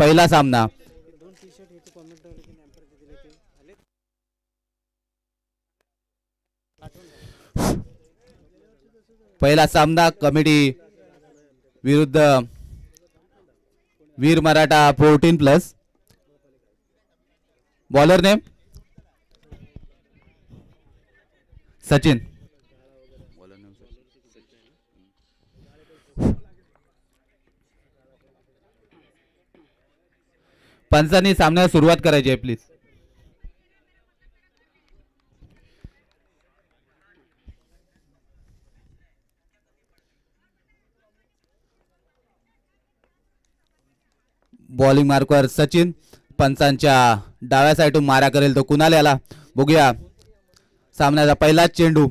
पहिला सामना. पहिला सामना कमिटी विरुद्ध वीर मराठा 14+. Bowler name Sachin. पंचांनी सामन्याला सुरुवात करायची आहे प्लीज. बॉलिंग मार्कवर सचिन. पंचांच्या डाव्या साईडून मारा करेल तो कुणाल याला. बघूया सामन्याचा पहिलाच चेंडू.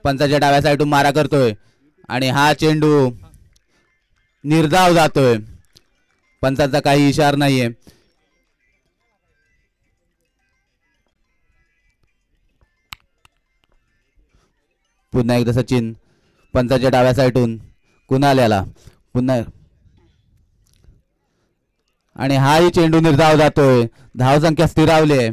पंचांच्या डाव्या साईडून मारा करतोय आणि हा चेंडू निर्धाव जातोय. पंचांचा काही इशारा नाहीये. पुन्हा एकदा सचिन. पंचांच्या डाव्या साईडून कुणाल याला पुन्हा आणि हाही चेंडू निर्धाव जातोय. धावसंख्या स्थिरावली आहे.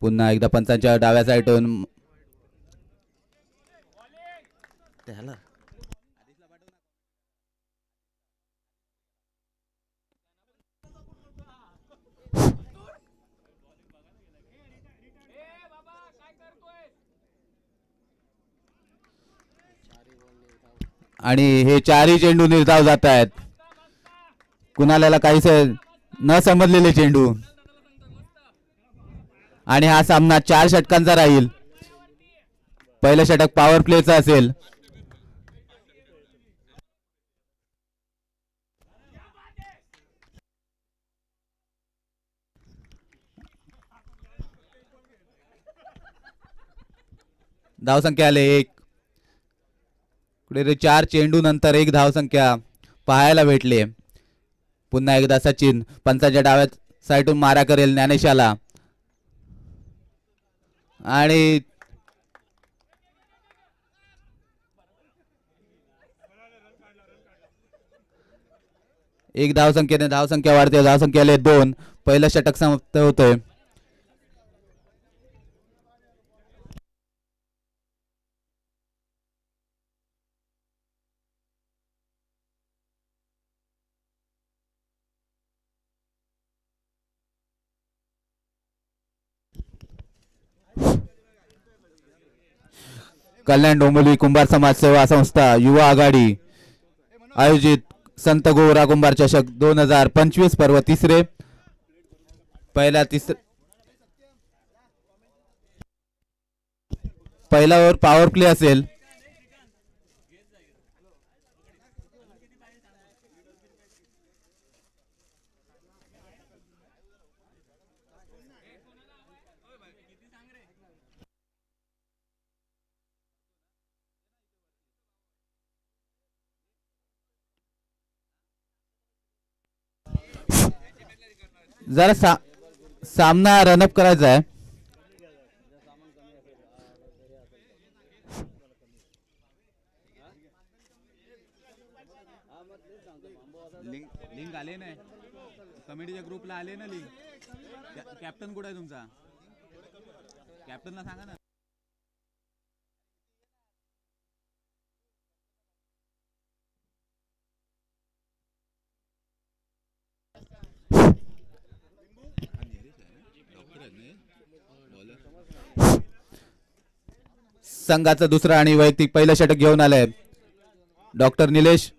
पुन्हा एकदा पंचांच्या डाव्या साईडून आणि हे चारही चेंडू निर्धाव जात आहेत. कुणाला काहीच न समजलेले चेंडू आणि हा सामना 4 षटकांचा राहील. पहिलं षटक पॉवर प्लेचा असेल. धावसंख्या आले 1. कुठे 4 चेंडू नंतर 1 धावसंख्या पाहायला भेटले. पुन्हा एकदा सचिन. पंचांच्या डाव्या साईडून मारा करेल ज्ञानेशाला आणि एक धावसंख्येने धावसंख्या वाढते. धावसंख्या आले 2. पहिलं षटक समाप्त होतोय. कल्याण डोंबिवली कुंभार समाज सेवा संस्था युवा आघाडी आयोजित संत गोरा कुंभार चषक 2025 पर्व तिसरे. पहिला ओव्हर पॉवर प्ले असेल. जरा सामना रनअप करायचा आहे. लिंक आले ना कमिटीच्या ग्रुपला आले ना लिंक. कॅप्टन कुठे आहे तुमचा? कॅप्टनला सांगा ना. संघाचं दुसरं आणि वैयक्तिक पहिलं षटक घेऊन आलंय डॉक्टर निलेश.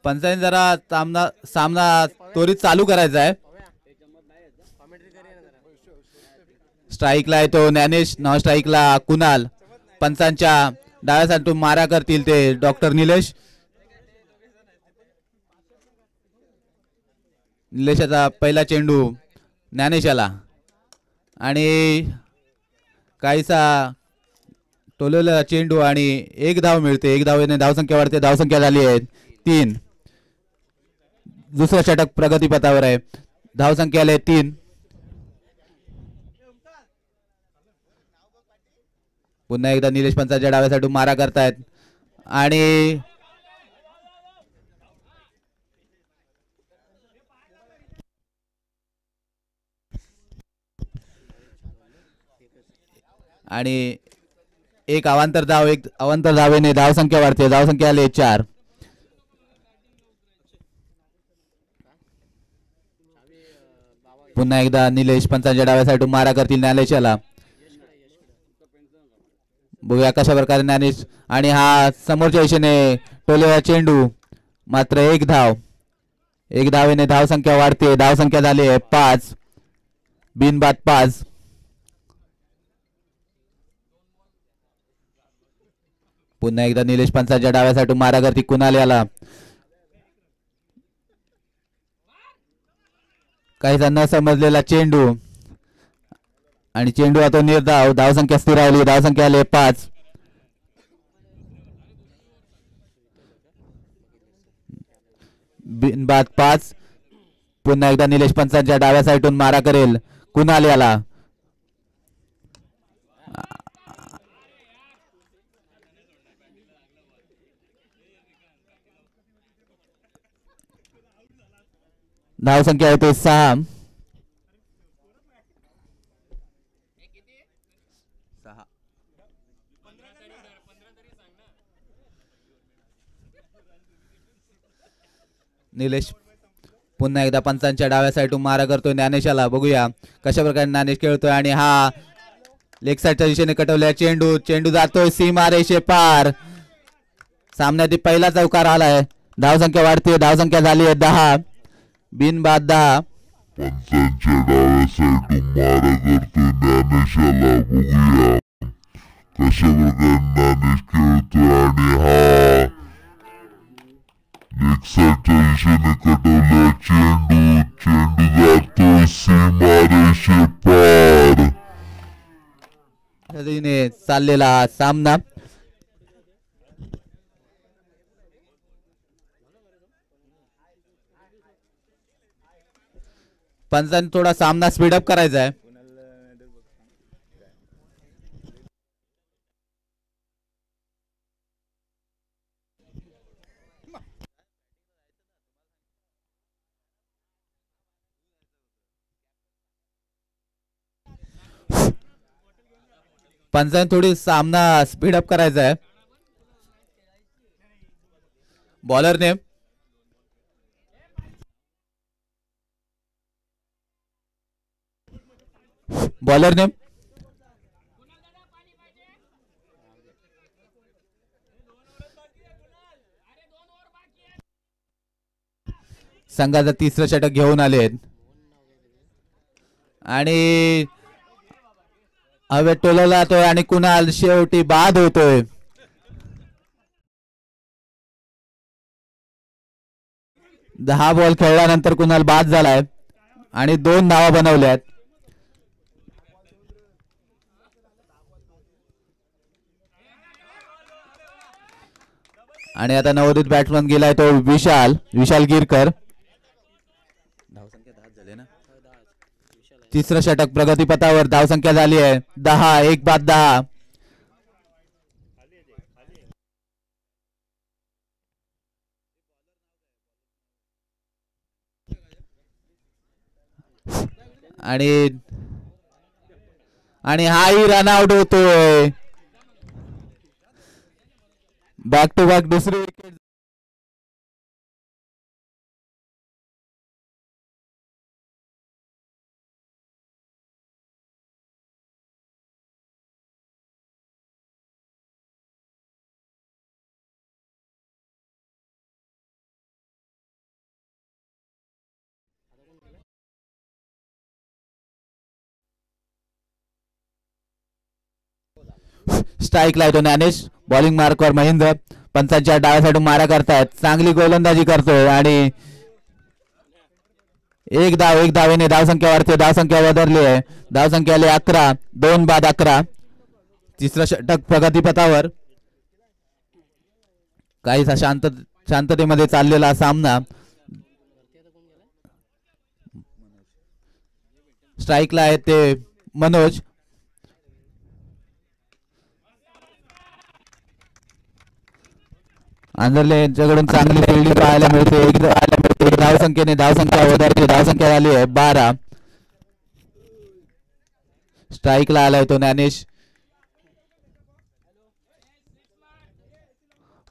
पंचायत जरा सामना त्वरित चालू करायचा आहे. स्ट्राईकला आहे तो ज्ञानेश. नॉन स्ट्राईकला कुणाल. पंचांच्या डाव्या साईडून मारा करतील ते डॉक्टर निलेश. निलेशाचा पहिला चेंडू ज्ञानेशाला. आणि काहीसा टोलवलेला चेंडू आणि एक धाव मिळते. एक धावेने धावसंख्या वाढते. धावसंख्या झाली आहे 3. दुसरा षटक प्रगतीपथावर आहे. धावसंख्या आली 3. पुन्हा एकदा निलेश पंचाच्या डाव्यासाठी मारा करतायत आणि एक अवांतर धावेने धावसंख्या वाढते. धावसंख्या आली 4. पुन्हा एकदा निलेश पंचाच्या डाव्यासाठी मारा करतील ज्ञानेशाला. बघूया कशा प्रकारे ज्ञानेश आणि हा समोरच्या दिशेने टोलेला चेंडू. मात्र एक धावेने धावसंख्या वाढते. धावसंख्या झाली आहे 5. बिनबाद 5. पुन्हा एकदा निलेश पंचाच्या डाव्यासाठी मारा करती कुणाल याला. काहीसा न समजलेला चेंडू आणि चेंडू आता निर्धाव. धावसंख्या स्थिरावली. धावसंख्या आली 5. बिनबाद 5. पुन्हा एकदा निलेश पंचांच्या डाव्या साईडून मारा करेल कुणाल याला. धावसंख्या होते 6. निलेश पुन्हा एकदा पंचांच्या डाव्या साईडून मारा करतोय ज्ञानेशाला. बघूया कशा प्रकारे ज्ञानेश खेळतोय आणि हा लेग साईडच्या दिशेने कटवलेला चेंडू जातोय सीमा रेषे पार. सामन्यात पहिला चौकार आलाय. धावसंख्या वाढते. धावसंख्या झाली आहे 10. बिनबाद 10. पंचांच्या डाव्या साईडून मारा करतोय ज्ञानेशाला. बघूया कशा प्रकारे ज्ञानेश खेळतोय आणि हा लेग साईडच्या दिशेने कटवलेला चेंडू जातोय सीमा रेषे पार. चाललेला सामना पंचांनी थोडा सामना स्पीडअप करायचा आहे. पंचांनी थोडी सामना स्पीडअप करायचा आहे. बॉलरने संघाचा तिसरं षटक घेऊन आले आणि हवेत टोलवला जातोय आणि कुणाल शेवटी बाद होतोय. दहा बॉल खेळल्यानंतर कुणाल बाद झालाय आणि 2 धावा बनवल्यात. आणि आता नवोदित बॅट्समन गेलाय तो विशाल गिरकर. तिसरं षटक प्रगतीपथावर. धावसंख्या झाली आहे 10. 1 बाद 10. आणि हाही रनआउट होतोय. बॅक टू बॅक दुसरी विकेट. स्ट्राईक लावतो ज्ञानेश. बॉलिंग मार्कवर महेंद्र. पंचांच्या डाव्या साईडून मारा करतायत. चांगली गोलंदाजी करतोय आणि एक धावेने धावसंख्या वाढते. धावसंख्या बदलली आहे. धावसंख्या आली 11. 2 बाद 11. तिसरं षटक प्रगतीपथावर. काहीसा शांततेमध्ये चाललेला सामना. स्ट्राईकला आहे ते मनोज. आंधरले यांच्याकडून चांगली फिल्डिंग पाहायला मिळते. एक धावसंख्या वधारते. धावसंख्या झाली आहे 12. स्ट्राईकला आलाय तो ज्ञानेश.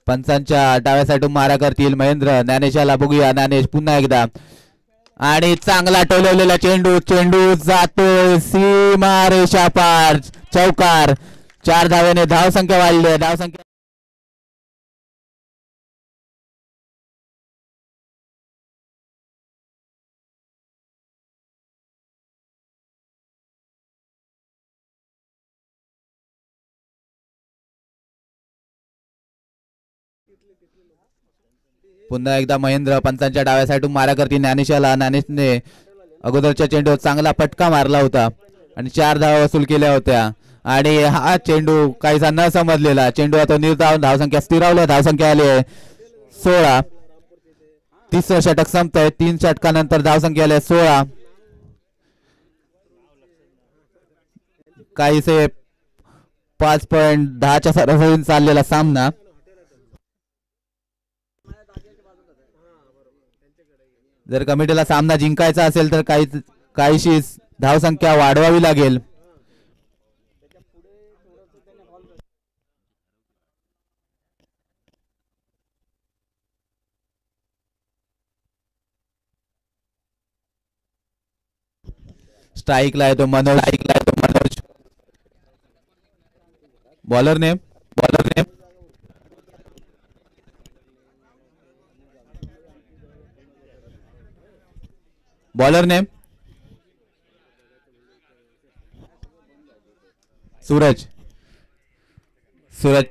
पंचांच्या डाव्या साईडून मारा करतील महेंद्र. ज्ञानेशाला बघूया. ज्ञानेश पुन्हा एकदा आणि चांगला टोलवलेला चेंडू जातोय सीमारेषा पार. चौकार. 4 धावेने धावसंख्या वाढली आहे. धावसंख्या पुन्हा एकदा महेंद्र पंचांच्या डाव्या साईडून मारा करतील ज्ञानेशाला. ज्ञानेशने अगोदरच्या चेंडूवर चांगला फटका मारला होता आणि 4 धावा वसूल केल्या होत्या. आणि हा चेंडू काहीसा न समजलेला चेंडू आता निर्धाव. धावसंख्या स्थिरावल्या. धावसंख्या आली आहे 16. तिसरं षटक संपतंय. 3 षटकानंतर धावसंख्या आली 16. काहीसे 5.10च्या सरासरीने चाललेला सामना. जर कमिटीला सामना जिंकायचा असेल तर काहीशी धावसंख्या वाढवावी लागेल. स्ट्राईकला आहे तो मनोज. बॉलर नेम सूरज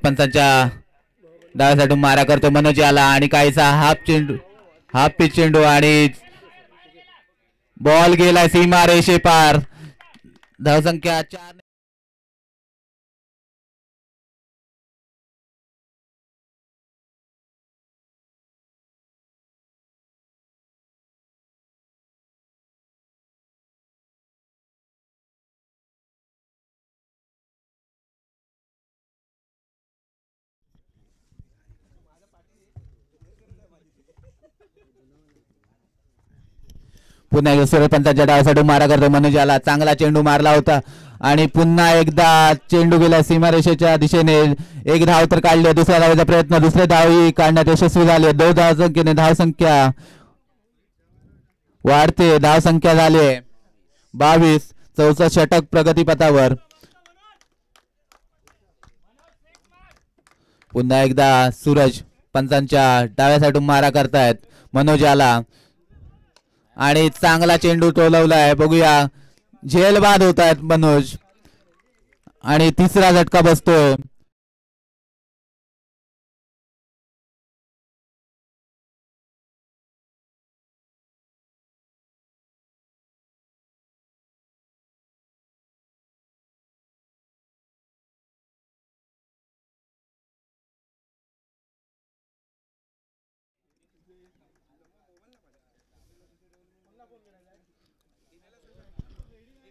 पंचांच्या डाव्या साईडून मारा करतो मनोज याला. आणि काहीसा हाफ पिच चेंडू आणि बॉल गेलाय सीमा रेषे पार. धावसंख्या 4. पुन्हा एकदा सूरज पंचांच्या डाव्या साईडून मारा करतो मनोज याला. चांगला चेंडू मारला होता आणि पुन्हा एकदा चेंडू गेला सीमारेषेच्या दिशेने. 1 धाव तर काढली. दुसऱ्या धावेचा प्रयत्न. दुसरे धावही काढण्यात यशस्वी झाले. 2 धावसंख्येने धावसंख्या वाढते. धावसंख्या झाली 22. 4चं षटक प्रगतीपथावर. पुन्हा एकदा सूरज पंचांच्या डाव्या साईडून मारा करतायत मनोज याला. आणि चांगला चेंडू टोलवलाय. बघूया. झेल बाद होत आहेत मनोज आणि तिसरा झटका बसतोय.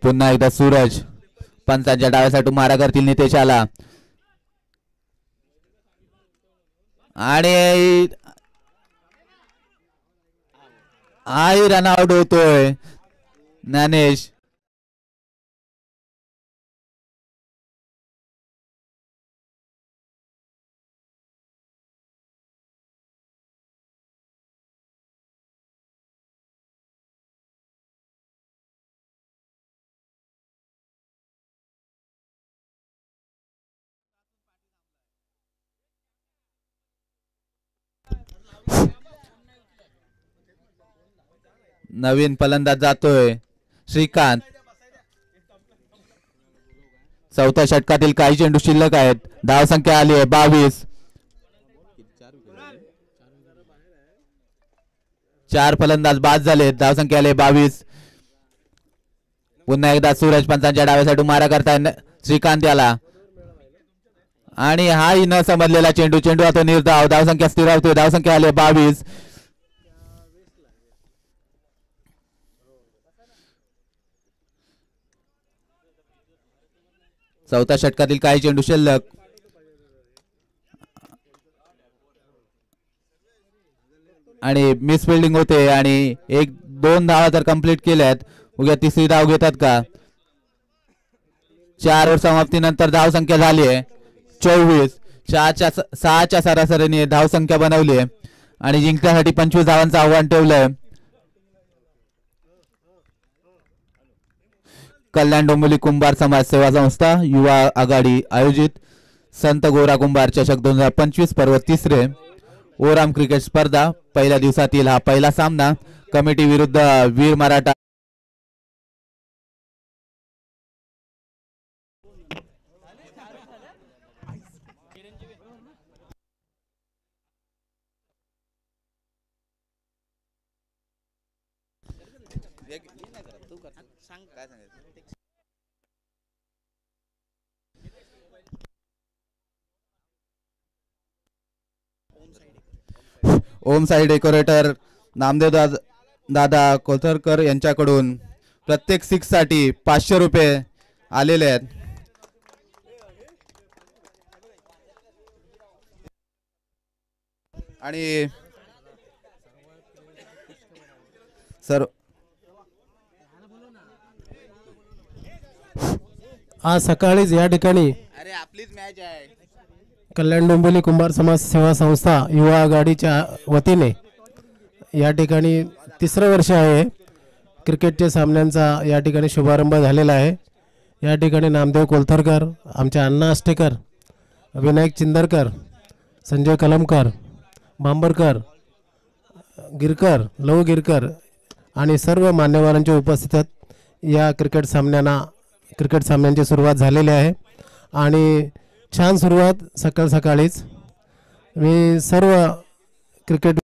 पुन्हा एकदा सूरज पंचांच्या डाव्या साईडून मारा करतील नितेशाला. आणि रनआउट होतोय ज्ञानेश. नवीन फलंदाज जातोय श्रीकांत. 4थ्या षटकातील काही चेंडू शिल्लक आहेत. धावसंख्या आली आहे 22. 4 फलंदाज बाद झाले. धावसंख्या आले 22. पुन्हा एकदा सूरज पंचांच्या डाव्या साईडून मारा करताय श्रीकांत याला आणि हाही न समजलेला चेंडू. चेंडू आता निर्धाव. धावसंख्या स्थिरावते. धावसंख्या आले 22. चौथ्या षटकातील काही चेंडू शिल्लक. आणि मिस फिल्डिंग होते आणि 1-2 धावा तर कंप्लीट केल्यात. उद्या तिसरी धाव घेतात का? 4 वर समाप्तीनंतर धावसंख्या झाली आहे 24. 6च्या सरासरीने धावसंख्या बनवली आहे आणि जिंकण्यासाठी 25 धावांचं आव्हान ठेवलंय. कल्याण डोंबिवली कुंभार समाज सेवा संस्था युवा आघाडी आयोजित संत गोरा कुंभार चषक 2025 पर्व 3 ओराम क्रिकेट स्पर्धा. पहिल्या दिवसातील हा पहिला सामना कमिटी विरुद्ध वीर मराठा. ओम साई डेकोरेटर नामदेव दादा कोथरकर यांच्याकडून प्रत्येक 6 साठी 500 रुपये आलेले आहेत. आणि सर आज सकाळीच या ठिकाणी आपलीच मॅच आहे. कल्याण डोंबिवली कुंभार समाज सेवा संस्था युवा आघाडीच्या वतीने या ठिकाणी 3रं वर्ष आहे क्रिकेटच्या सामन्यांचा या ठिकाणी शुभारंभ झालेला आहे. या ठिकाणी नामदेव कोलथरकर, आमचे अण्णा आष्टेकर, विनायक चिंदरकर, संजय कलमकर, बांबरकर, गिरकर, लव गिरकर आणि सर्व मान्यवरांच्या उपस्थितीत या क्रिकेट सामन्यांची सुरुवात झालेली आहे आणि छान सुरुवात सकाळीच. मी सर्व क्रिकेट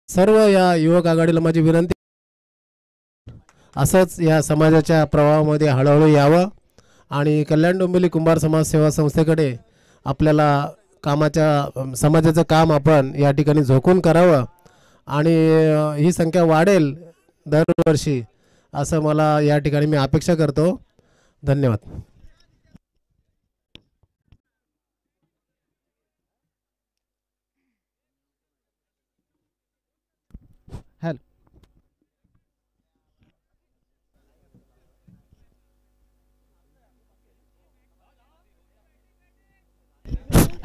सर्व या युवक आघाडीला माझी विनंती असंच या समाजाच्या प्रवाहामध्ये हळूहळू यावं आणि कल्याण डोंबिवली कुंभार समाज सेवा संस्थेकडे आपल्याला समाजाचं काम आपण या ठिकाणी झोकून करावं आणि ही संख्या वाढेल दरवर्षी असं मला या ठिकाणी मी अपेक्षा करतो. धन्यवाद.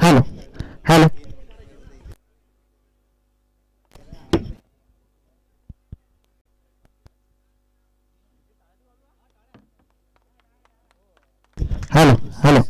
Hello hello hello hello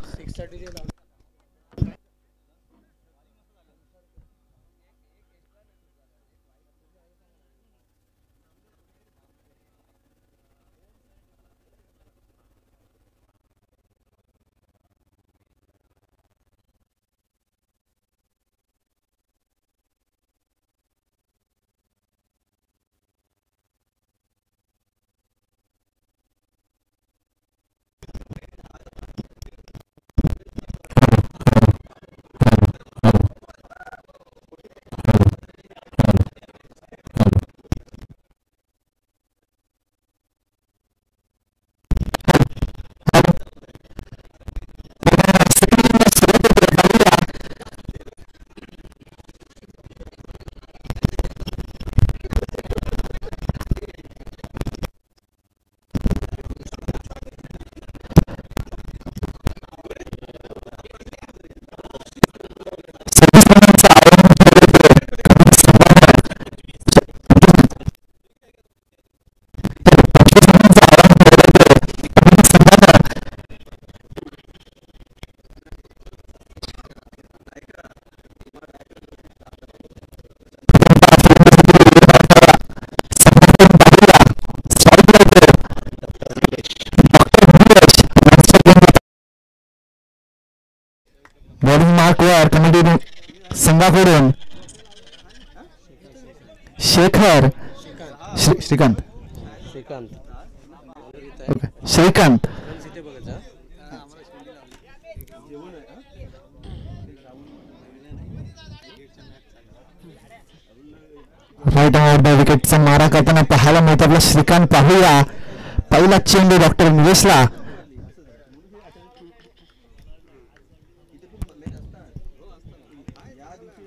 bowling मार्कवर कमिटी संघाकडून शेखर श्रीकांत श्रीकांत राईट हँड विकेटचा मारा करताना पाहायला मिळतो आपला श्रीकांत. पाहूया पहिला चेंडू डॉक्टर निलेशला.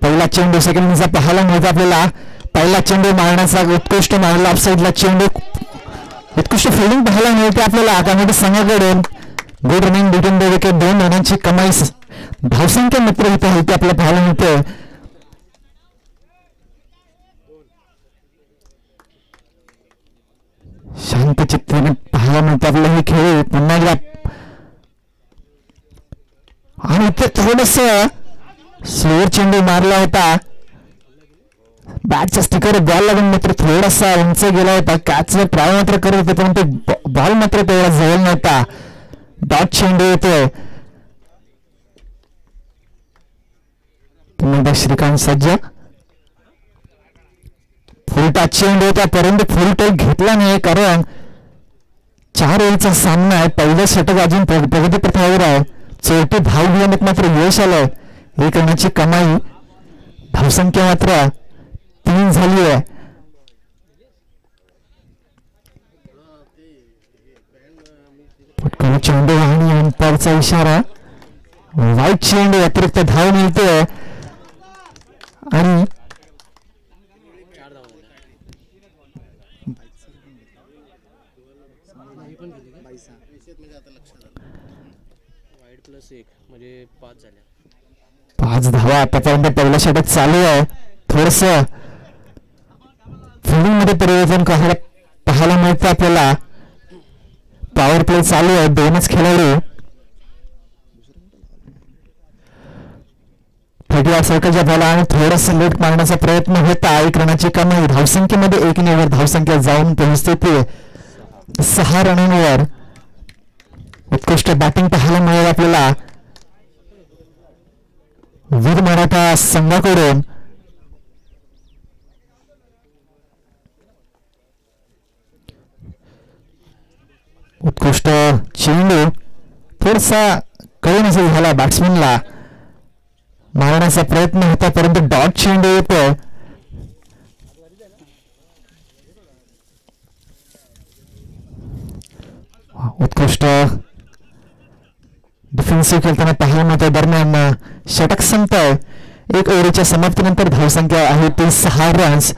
पहिला चेंडू सेकंडचा पाहायला मिळतो आपल्याला. पहिला चेंडू मारण्याचा उत्कृष्ट मारला ऑफसाईडला चेंडू. उत्कृष्ट फिल्डिंग पाहायला मिळते आपल्याला आगामी संघाकडून. Good running between the wicket. 2 रनांची कमाई. धावसंख्या मात्र इथे आपल्याला पाहायला मिळते. शांत चित्ताने पाहायला मिळते आपल्याला हे खेळ पुन्हा एकदा. आणि इथे थोडस स्लोअर चेंडू मारला होता. बॅटचा स्टिकर बॉल लागून मात्र थोडासा उंच गेला होता. कॅचवर ट्राय मात्र करत होते परंतु बॉल मात्र तेवढा जवळ नव्हता. डॉट चेंडू येतोय. पुन्हा श्रीकांत सज्ज. फुल टच चेंडू होता परंतु फुल टच घेतला नाही कारण 4 ओव्हरचा सामना आहे. पहिलं षटक अजून प्रगती पथावर आहे. 4 धाव घेण्यात मात्र यश आलं. 1 रनाची कमाई. धावसंख्या मात्र 3 झाली आहे. पटकन चेंडू आणि अंपायरचा इशारा. वाईट चेंडू अतिरिक्त धाव मिळते आणि म्हणजे 5 झाल्या. 5 धावा आतापर्यंत पहिलं षटक चालू आहे. थोडस फिल्डिंग मध्ये परिवर्तन पाहायला मिळतं आपल्याला. पॉवर प्ले चालू आहे. 2च खेळाडू 38 सर्कलच्या बॉल आणि थोडस लेट मारण्याचा प्रयत्न होता. 1 रनाची कमाई. धावसंख्येमध्ये 1 नेवर धावसंख्या जाऊन पोहोचते ते 6 रनांवर. उत्कृष्ट बॅटिंग पाहायला मिळेल आपल्याला वीर मराठा संघाकडून. उत्कृष्ट चेंडू थोडासा कळी नसेल झाला बॅट्समनला. मारण्याचा प्रयत्न होता परंतु डॉट चेंडू येतो. उत्कृष्ट डिफेन्सिव्ह खेळताना पाहायला मिळतं. दरम्यान षटक संपतंय. 1 ओव्हरच्या समाप्तीनंतर धावसंख्या आहे ती 6 रन्स.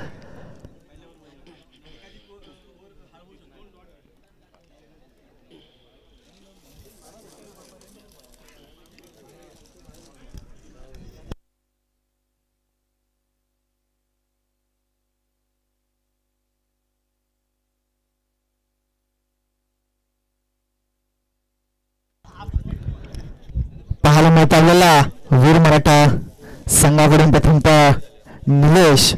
पाहायला मिळतं आपल्याला वीर मराठा संघाकडून प्रथमतः निलेश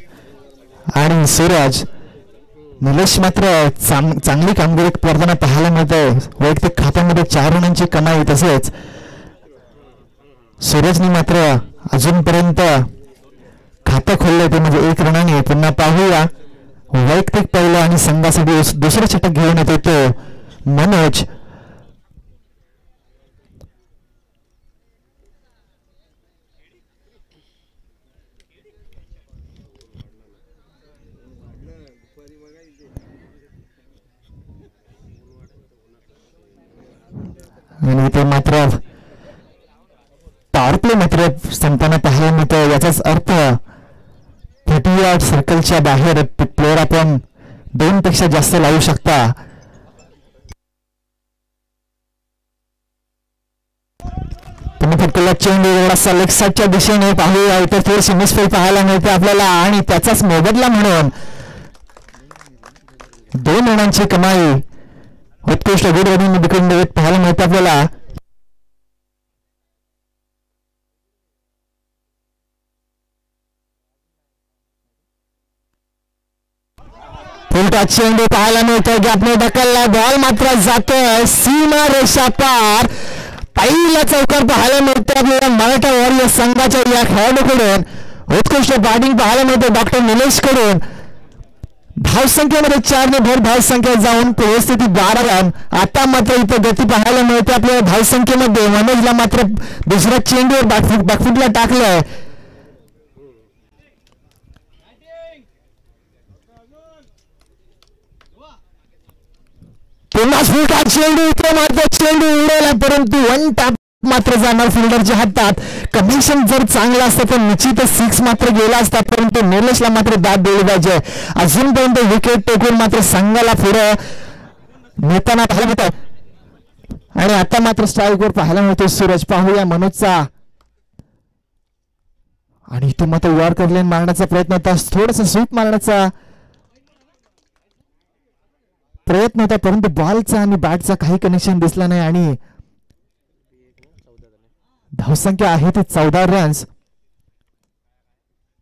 आणि सूरज. निलेश मात्र चांगली कामगिरी करताना पाहायला मिळतं. वैयक्तिक खात्यामध्ये 4 रनांची कमाई. तसेच सूरजने मात्र अजूनपर्यंत खातं खोललंय ते म्हणजे 1 रनाने. पुन्हा पाहूया वैयक्तिक पहिलं आणि संघासाठी दुसरं षटक घेऊन येतो तो मनोज. आणि ते मात्र पॉवर प्ले मात्र संपताना पाहायला मिळतं. याचाच अर्थ 38 सर्कलच्या बाहेर प्लेअर आपण 2 पेक्षा जास्त लावू शकता. फटकेला चेंडू एवढासा लेग साईडच्या दिशेने पाहूया. इतर थोडीशी मिसफील्ड पाहायला मिळते आपल्याला आणि त्याचाच मोबदला म्हणून 2 रनांची कमाई. उत्कृष्ट good running between the wicket पाहायला मिळतं आपल्याला. फुलटा चेंडू पाहायला मिळतोय. गॅपने ढकलला. बॉल मात्र जातोय सीमा रेषा पार. पहिला चौकार पाहायला मिळतो आपल्याला मराठा वॉरियर संघाच्या या खेळाडूकडून. उत्कृष्ट बॅटिंग पाहायला मिळते डॉक्टर निलेश कडून. धावसंख्येमध्ये 4 ने भर धावसंख्या जाऊन परिस्थिती 12 रन. आता मात्र इथं गती पाहायला मिळते आपल्याला धावसंख्येमध्ये. मनोजला मात्र दुसऱ्या चेंडूवर बॅकफुटला टाकलंय. पुन्हा फुलटा चेंडू इथे मात्र चेंडू उडवला परंतु वन टॅप मात्र जाणार फिल्डरच्या हातात. कमिशन जर चांगला असतं तर निश्चितच 6 मात्र गेला असता परंतु निलेशला मात्र दाद दिली पाहिजे. अजूनपर्यंत विकेट टेकून मात्र संघाला पुढे नेताना पाहायला मिळत. आणि आता मात्र स्ट्राईकवर पाहायला मिळतो सूरज. पाहूया मनोजचा. आणि इथे मात्र वर करलेन मारण्याचा प्रयत्न होता. थोडासा स्वीप मारण्याचा प्रयत्न होता परंतु बॉलचा आणि बॅटचा काही कनेक्शन दिसला नाही. आणि धावसंख्या आहे ती 14 रन्स.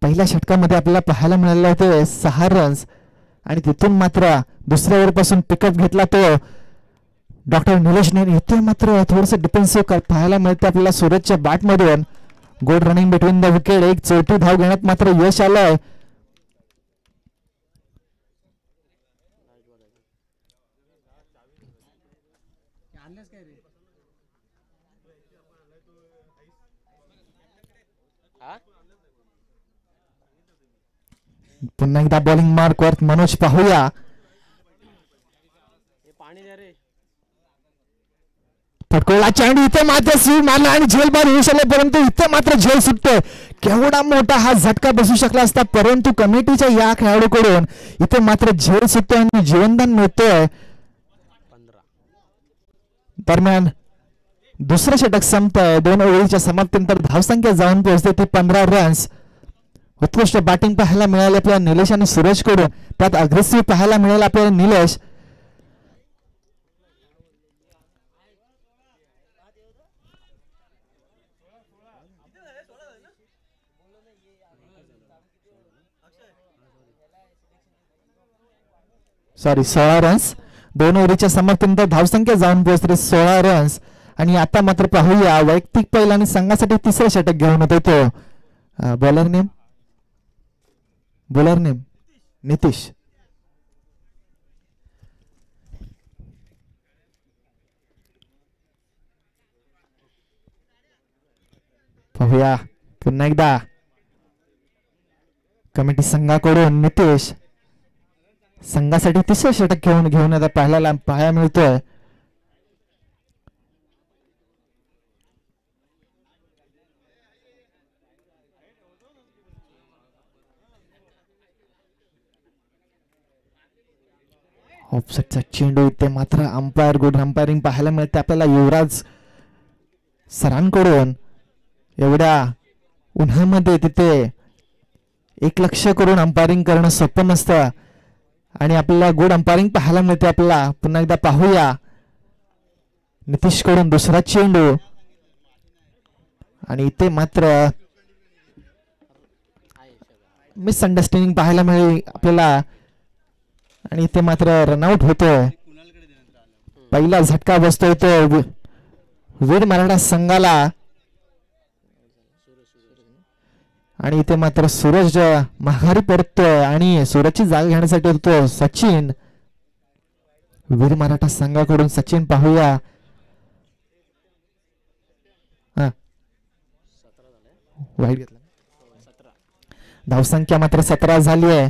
पहिल्या षटकामध्ये आपल्याला पाहायला मिळाले होते 6 रन्स. आणि तिथून मात्र दुसऱ्या ओव्हरपासून पिकअप घेतला तो डॉक्टर निलेशने. इथे मात्र थोडंसं डिफेन्सिव्ह पाहायला मिळते आपल्याला सूरजच्या बॅटमधून. Good running between the wicket. एक चौथी धाव घेण्यात मात्र यश आलंय. पुन्हा एकदा बॉलिंग मार्क वर मनोज. पाहूया फटकोला चेंडू इथे मात्र स्वीप मारला आणि झेल बाहेर येऊ शकले परंतु इथे मात्र झेल सुटतोय. केवढा मोठा हा झटका बसू शकला असता परंतु कमिटीच्या या खेळाडूकडून इथे मात्र झेल सुटतोय आणि जीवनदान मिळतोय. दरम्यान दुसरं षटक संपतंय. 2 ओव्हरच्या समाप्तीनंतर धावसंख्या जाऊन पोहोचते ती 15 रन्स. उत्कृष्ट बॅटिंग पाहायला मिळाली आपल्याला निलेश आणि सूरज कडून. त्यात अग्रेसिव्ह पाहायला मिळालं आपल्याला निलेश. Sorry 16 runs. 2 ओव्हरच्या समाप्तीनंतर धावसंख्या जाऊन पोहोचते 16 रन्स. आणि आता मात्र पाहूया वैयक्तिक पहिला आणि संघासाठी तिसरं षटक घेऊन होते तो बॉलर नेम नितीश. पाहूया पुन्हा एकदा कमिटी संघाकडून नितीश संघासाठी तिसरं षटक घेऊन आता पाहायला मिळतोय. ऑफसेटचा चेंडू इथे मात्र अंपायर गुड अंपायरिंग पाहायला मिळते आपल्याला युवराज सरांकडून. एवढ्या उन्हामध्ये तिथे एक लक्ष करून अंपायरिंग करणं सोपं नसतं आणि आपल्याला गुड अंपायरिंग पाहायला मिळते आपल्याला. पुन्हा एकदा पाहूया नितीश कडून दुसरा चेंडू आणि इथे मात्र मिसअंडरस्टँडिंग पाहायला मिळेल आपल्याला. आणि इथे मात्र रनआउट होतोय. पहिला झटका बसतोय तो वीर मराठा संघाला. आणि इथे मात्र सूरज माघारी परततोय आणि सूरजची जागा घेण्यासाठी होतो सचिन. वीर मराठा संघाकडून सचिन. पाहूया वाईट घेतला. धावसंख्या मात्र 17 झाली आहे.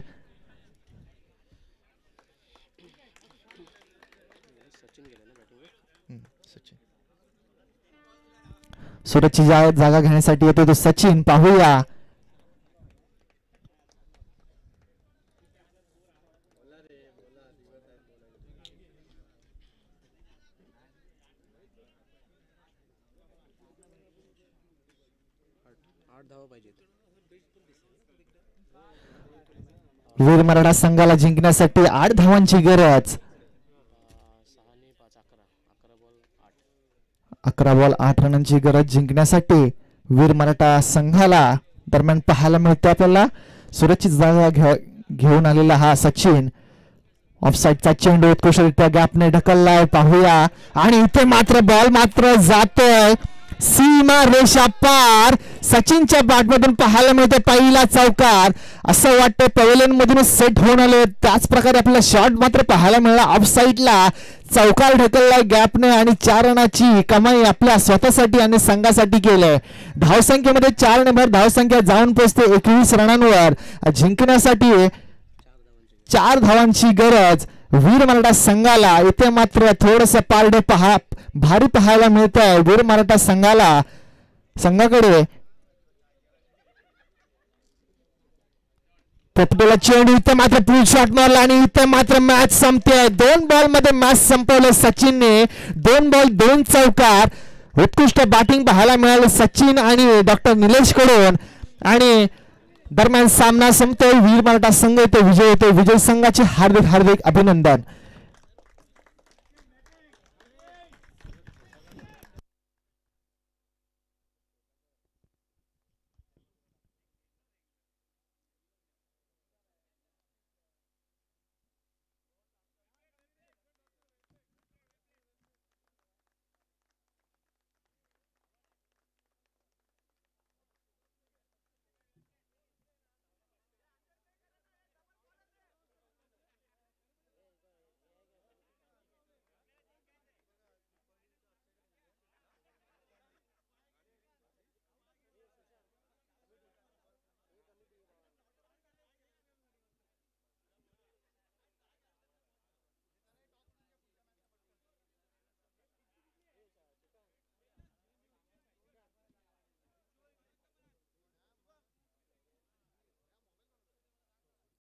सूरजची जागा घेण्यासाठी येतो तो सचिन. पाहूया वीर मराठा संघाला जिंकण्यासाठी 8 धावांची गरज. 11 बॉल 8 रनांची गरज जिंकण्यासाठी वीर मराठा संघाला. दरम्यान पाहायला मिळते आपल्याला सूरजची जागा घेऊन आलेला हा सचिन. ऑफसाईडचा चेंडू उत्कृष्टरित्या गॅपने ढकललाय पाहूया आणि इथे मात्र बॉल मात्र जातोय सीमा रेषा पार. सचिनच्या बॅटमधून पाहायला मिळते पहिला चौकार. असं वाटतं पवेलियन मधून सेट होऊन आले त्याच प्रकारे आपला शॉट मात्र पाहायला मिळाला ऑफ साईडला. चौकार ढकललाय गॅपने आणि 4 रनाची कमाई आपल्या स्वतःसाठी आणि संघासाठी केलंय. धावसंख्येमध्ये 4 ने भर धावसंख्या जाऊन पोहोचते 21 रनांवर. जिंकण्यासाठी 4 धावांची गरज वीर मराठा संघाला. इथे मात्र थोडस पारडे भारी पाहायला मिळत आहे वीर मराठा संघाकडे. प्रत्येकाला चेंडू इथे मात्र पुल शॉट मारला आणि इथे मात्र मॅच संपते. 2 बॉल मध्ये मॅच संपवलं सचिनने. 2 बॉल 2 चौकार. उत्कृष्ट बॅटिंग पाहायला मिळालं सचिन आणि डॉक्टर निलेश कडून. आणि दरम्यान सामना संपतोय. वीर मराठा संघ इथे विजय होतो. विजय संघाचे हार्दिक हार्दिक अभिनंदन.